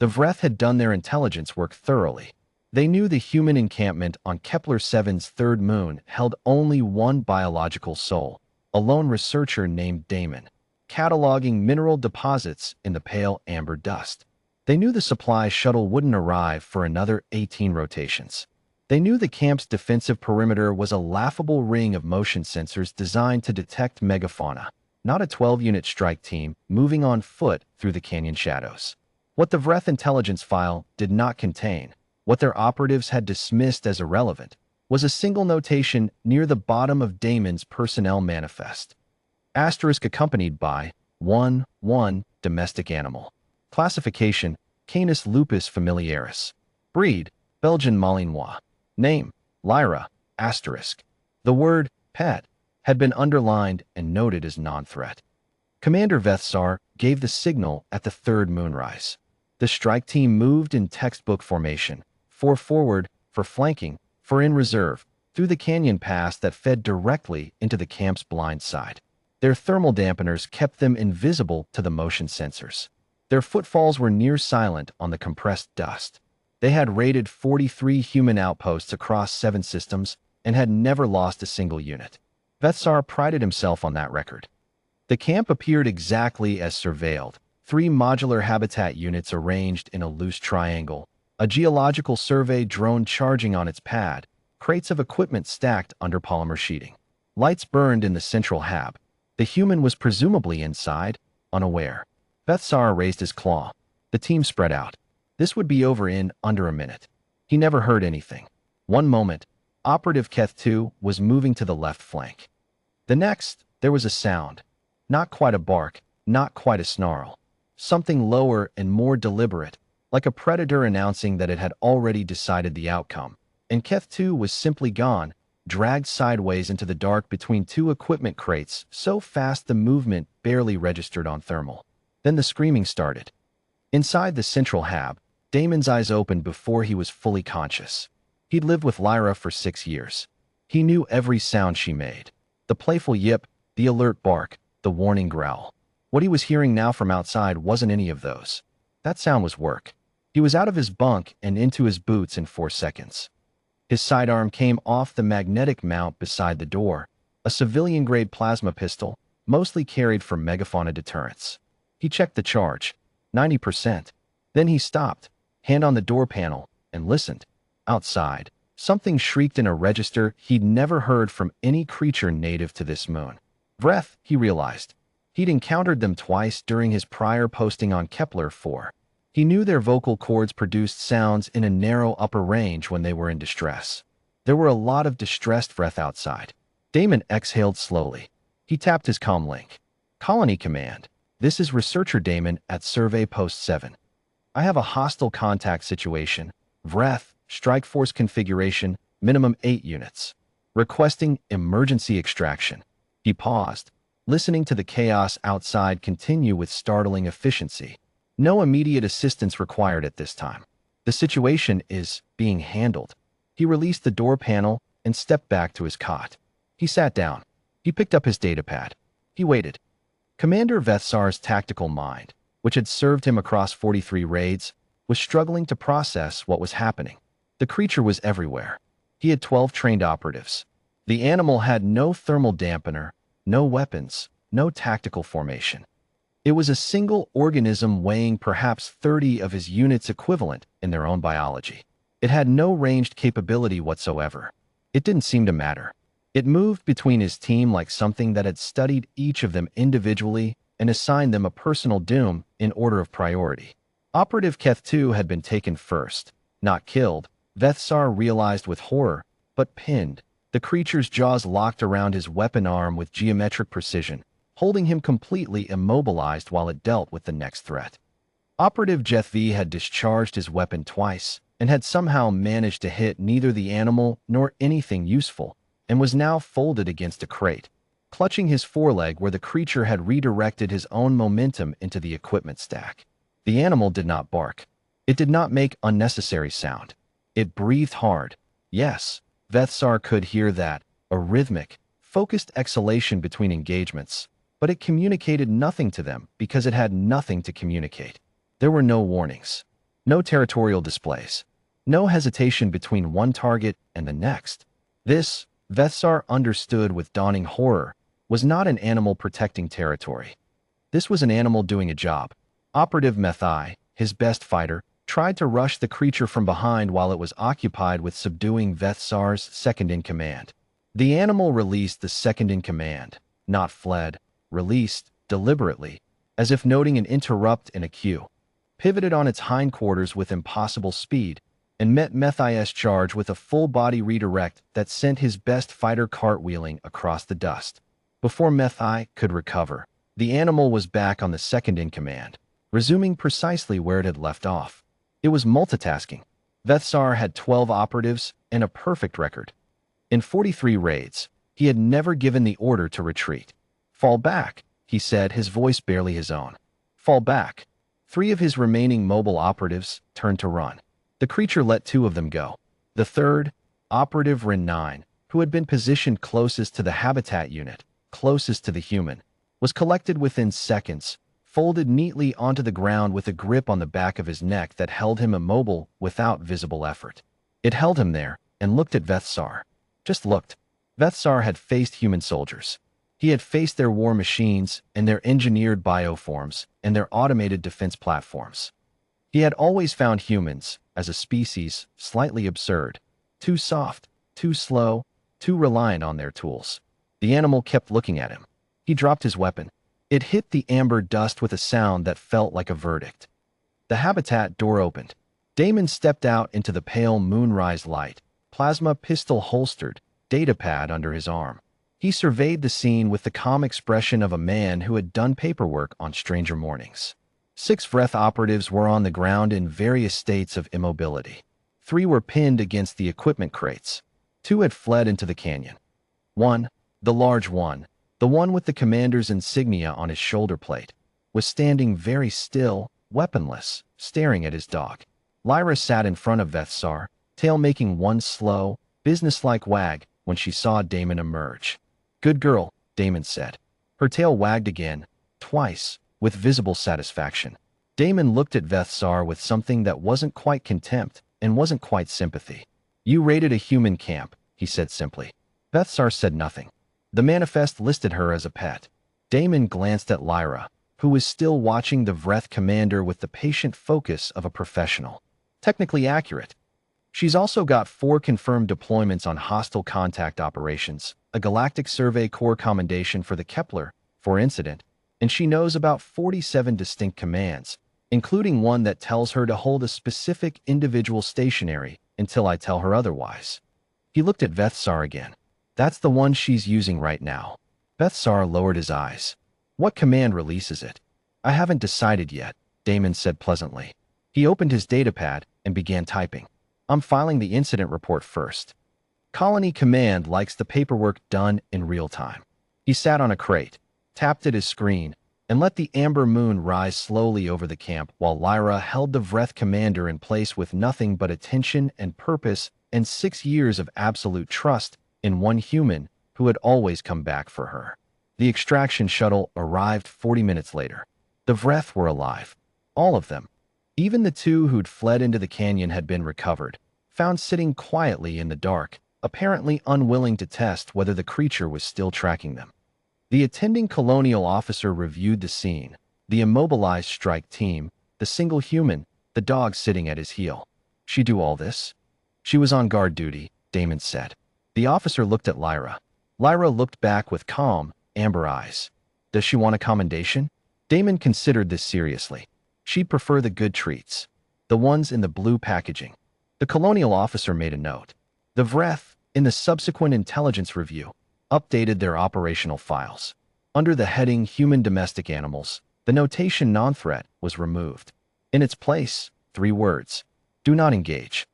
The Vreth had done their intelligence work thoroughly. They knew the human encampment on Kepler-7's third moon held only one biological soul, a lone researcher named Damon, cataloging mineral deposits in the pale amber dust. They knew the supply shuttle wouldn't arrive for another 18 rotations. They knew the camp's defensive perimeter was a laughable ring of motion sensors designed to detect megafauna, not a 12-unit strike team moving on foot through the canyon shadows. What the Vreth intelligence file did not contain, what their operatives had dismissed as irrelevant, was a single notation near the bottom of Damon's personnel manifest. Asterisk accompanied by 1 domestic animal. Classification, Canis lupus familiaris. Breed, Belgian Malinois. Name, Lyra, asterisk. The word, pet, had been underlined and noted as non-threat. Commander Vethsar gave the signal at the third moonrise. The strike team moved in textbook formation, 4 forward, for flanking, 4 in reserve, through the canyon pass that fed directly into the camp's blind side. Their thermal dampeners kept them invisible to the motion sensors. Their footfalls were near silent on the compressed dust. They had raided 43 human outposts across 7 systems and had never lost a single unit. Vethsar prided himself on that record. The camp appeared exactly as surveilled, 3 modular habitat units arranged in a loose triangle, a geological survey drone charging on its pad, crates of equipment stacked under polymer sheeting. Lights burned in the central hab. The human was presumably inside, unaware. Vethsar raised his claw. The team spread out. This would be over in under a minute. He never heard anything. One moment, Operative Keth 2 was moving to the left flank. The next, there was a sound. Not quite a bark, not quite a snarl. Something lower and more deliberate, like a predator announcing that it had already decided the outcome. And Keth 2 was simply gone, dragged sideways into the dark between 2 equipment crates so fast the movement barely registered on thermal. Then the screaming started. Inside the central hab, Damon's eyes opened before he was fully conscious. He'd lived with Lyra for 6 years. He knew every sound she made. The playful yip, the alert bark, the warning growl. What he was hearing now from outside wasn't any of those. That sound was work. He was out of his bunk and into his boots in 4 seconds. His sidearm came off the magnetic mount beside the door, a civilian-grade plasma pistol, mostly carried for megafauna deterrence. He checked the charge, 90%. Then he stopped, hand on the door panel, and listened. Outside, something shrieked in a register he'd never heard from any creature native to this moon. Vreth, he realized. He'd encountered them twice during his prior posting on Kepler-4. He knew their vocal cords produced sounds in a narrow upper range when they were in distress. There were a lot of distressed Vreth outside. Damon exhaled slowly. He tapped his comm link. Colony Command. This is Researcher Damon at Survey Post 7. I have a hostile contact situation. Vreth, Strike Force configuration, minimum 8 units. Requesting emergency extraction. He paused, listening to the chaos outside continue with startling efficiency. No immediate assistance required at this time. The situation is being handled. He released the door panel and stepped back to his cot. He sat down. He picked up his datapad. He waited. Commander Vethsar's tactical mind, which had served him across 43 raids, was struggling to process what was happening. The creature was everywhere. He had 12 trained operatives. The animal had no thermal dampener, no weapons, no tactical formation. It was a single organism weighing perhaps 30 of his units equivalent in their own biology. It had no ranged capability whatsoever. It didn't seem to matter. It moved between his team like something that had studied each of them individually and assigned them a personal doom in order of priority. Operative Keth 2 had been taken first, not killed, Vethsar realized with horror, but pinned. The creature's jaws locked around his weapon arm with geometric precision, holding him completely immobilized while it dealt with the next threat. Operative Jeth V had discharged his weapon twice and had somehow managed to hit neither the animal nor anything useful, and was now folded against a crate, clutching his foreleg where the creature had redirected his own momentum into the equipment stack. The animal did not bark. It did not make unnecessary sound. It breathed hard. Yes, Vethsar could hear that, a rhythmic, focused exhalation between engagements, but it communicated nothing to them because it had nothing to communicate. There were no warnings. No territorial displays. No hesitation between one target and the next. This, Vethsar understood with dawning horror, was not an animal protecting territory. This was an animal doing a job. Operative Methai, his best fighter, tried to rush the creature from behind while it was occupied with subduing Vethsar's second-in-command. The animal released the second-in-command, not fled, released, deliberately, as if noting an interrupt in a queue, pivoted on its hindquarters with impossible speed, and met Methai's charge with a full-body redirect that sent his best fighter cartwheeling across the dust. Before Methai could recover, the animal was back on the second-in-command, resuming precisely where it had left off. It was multitasking. Vethsar had 12 operatives and a perfect record. In 43 raids, he had never given the order to retreat. "Fall back," he said, his voice barely his own. "Fall back." 3 of his remaining mobile operatives turned to run. The creature let 2 of them go. The third, Operative Rin 9, who had been positioned closest to the habitat unit, closest to the human, was collected within seconds, folded neatly onto the ground with a grip on the back of his neck that held him immobile without visible effort. It held him there and looked at Vethsar. Just looked. Vethsar had faced human soldiers. He had faced their war machines and their engineered bioforms and their automated defense platforms. He had always found humans, as a species, slightly absurd, too soft, too slow, too reliant on their tools. The animal kept looking at him. He dropped his weapon. It hit the amber dust with a sound that felt like a verdict. The habitat door opened. Damon stepped out into the pale moonrise light, plasma pistol holstered, datapad under his arm. He surveyed the scene with the calm expression of a man who had done paperwork on stranger mornings. 6 Vreth operatives were on the ground in various states of immobility. 3 were pinned against the equipment crates. 2 had fled into the canyon. 1, the large one, the one with the commander's insignia on his shoulder plate, was standing very still, weaponless, staring at his dog. Lyra sat in front of Vethsar, tail making one slow, businesslike wag when she saw Damon emerge. "Good girl," Damon said. Her tail wagged again, twice, with visible satisfaction. Damon looked at Vethsar with something that wasn't quite contempt and wasn't quite sympathy. "You raided a human camp," he said simply. Vethsar said nothing. The manifest listed her as a pet. Damon glanced at Lyra, who was still watching the Vreth commander with the patient focus of a professional. Technically accurate. She's also got 4 confirmed deployments on hostile contact operations, a Galactic Survey Corps commendation for the Kepler, for incident, and she knows about 47 distinct commands, including one that tells her to hold a specific individual stationary until I tell her otherwise. He looked at Vethsar again. "That's the one she's using right now." Vethsar lowered his eyes. "What command releases it?" "I haven't decided yet," Damon said pleasantly. He opened his datapad and began typing. "I'm filing the incident report first. Colony Command likes the paperwork done in real time." He sat on a crate, tapped at his screen, and let the amber moon rise slowly over the camp while Lyra held the Vreth commander in place with nothing but attention and purpose and 6 years of absolute trust in one human who had always come back for her. The extraction shuttle arrived 40 minutes later. The Vreth were alive. All of them. Even the 2 who'd fled into the canyon had been recovered, found sitting quietly in the dark, apparently unwilling to test whether the creature was still tracking them. The attending colonial officer reviewed the scene, the immobilized strike team, the single human, the dog sitting at his heel. "She do all this?" "She was on guard duty," Damon said. The officer looked at Lyra. Lyra looked back with calm, amber eyes. "Does she want a commendation?" Damon considered this seriously. "She'd prefer the good treats. The ones in the blue packaging." The colonial officer made a note. The Vreth, in the subsequent intelligence review, updated their operational files. Under the heading Human Domestic Animals, the notation non-threat was removed. In its place, 3 words. "Do not engage."